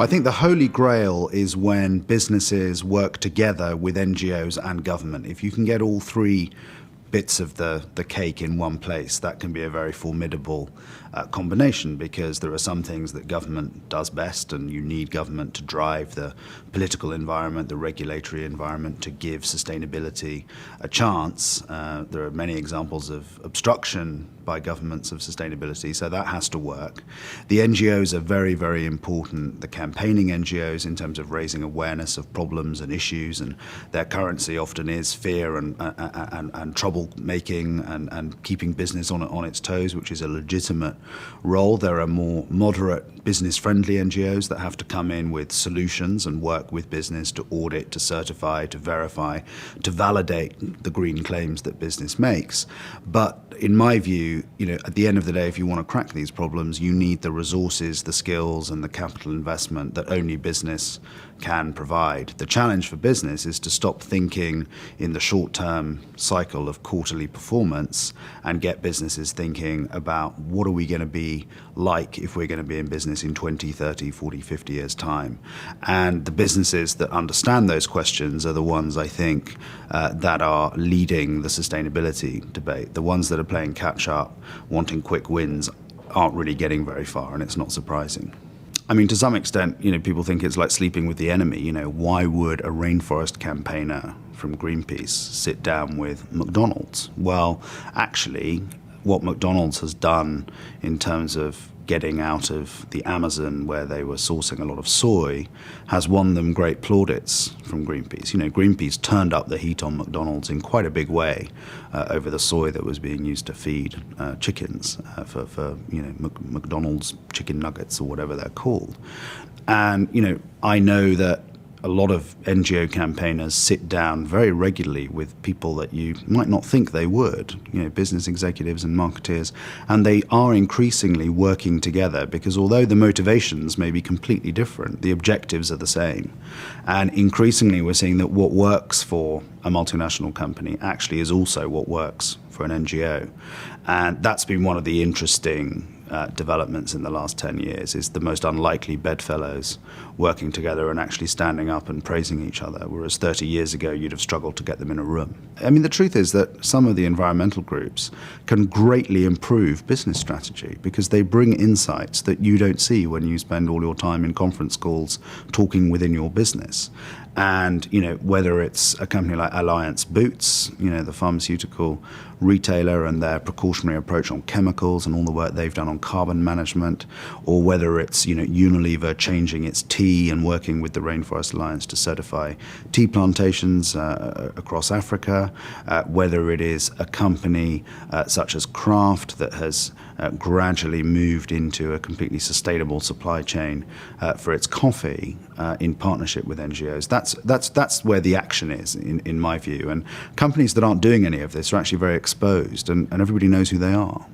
I think the holy grail is when businesses work together with NGOs and government. If you can get all three bits of the cake in one place, that can be a very formidable combination, because there are some things that government does best, and you need government to drive the political environment, the regulatory environment, to give sustainability a chance. There are many examples of obstruction by governments of sustainability, so that has to work. The NGOs are very, very important, the campaigning NGOs, in terms of raising awareness of problems and issues, and their currency often is fear and trouble making and keeping business on its toes, which is a legitimate role. There are more moderate, business-friendly NGOs that have to come in with solutions and work with business to audit, to certify, to verify, to validate the green claims that business makes. But in my view, at the end of the day, if you want to crack these problems, you need the resources, the skills, and the capital investment that only business can provide. The challenge for business is to stop thinking in the short-term cycle of quarterly performance and get businesses thinking about what are we going to be like if we're going to be in business in 20, 30, 40, 50 years' time. And the businesses that understand those questions are the ones, I think, that are leading the sustainability debate. The ones that are playing catch-up, wanting quick wins, aren't really getting very far, and it's not surprising. I mean, to some extent, people think it's like sleeping with the enemy. Why would a rainforest campaigner from Greenpeace sit down with McDonald's? Well, actually, what McDonald's has done in terms of getting out of the Amazon, where they were sourcing a lot of soy, has won them great plaudits from Greenpeace. Greenpeace turned up the heat on McDonald's in quite a big way over the soy that was being used to feed chickens for McDonald's chicken nuggets or whatever they're called. And I know that a lot of NGO campaigners sit down very regularly with people that you might not think they would, business executives and marketeers, and they are increasingly working together, because although the motivations may be completely different, the objectives are the same. And increasingly we're seeing that what works for a multinational company actually is also what works for an NGO. And that's been one of the interesting developments in the last 10 years, is the most unlikely bedfellows working together and actually standing up and praising each other, whereas 30 years ago you'd have struggled to get them in a room. I mean, the truth is that some of the environmental groups can greatly improve business strategy, because they bring insights that you don't see when you spend all your time in conference calls talking within your business. And whether it's a company like Alliance Boots, the pharmaceutical retailer, and their precautionary approach on chemicals and all the work they've done on carbon management, or whether it's Unilever changing its tea and working with the Rainforest Alliance to certify tea plantations across Africa, whether it is a company such as Kraft that has gradually moved into a completely sustainable supply chain for its coffee in partnership with NGOs. That's where the action is, in my view. And companies that aren't doing any of this are actually very exposed, and everybody knows who they are.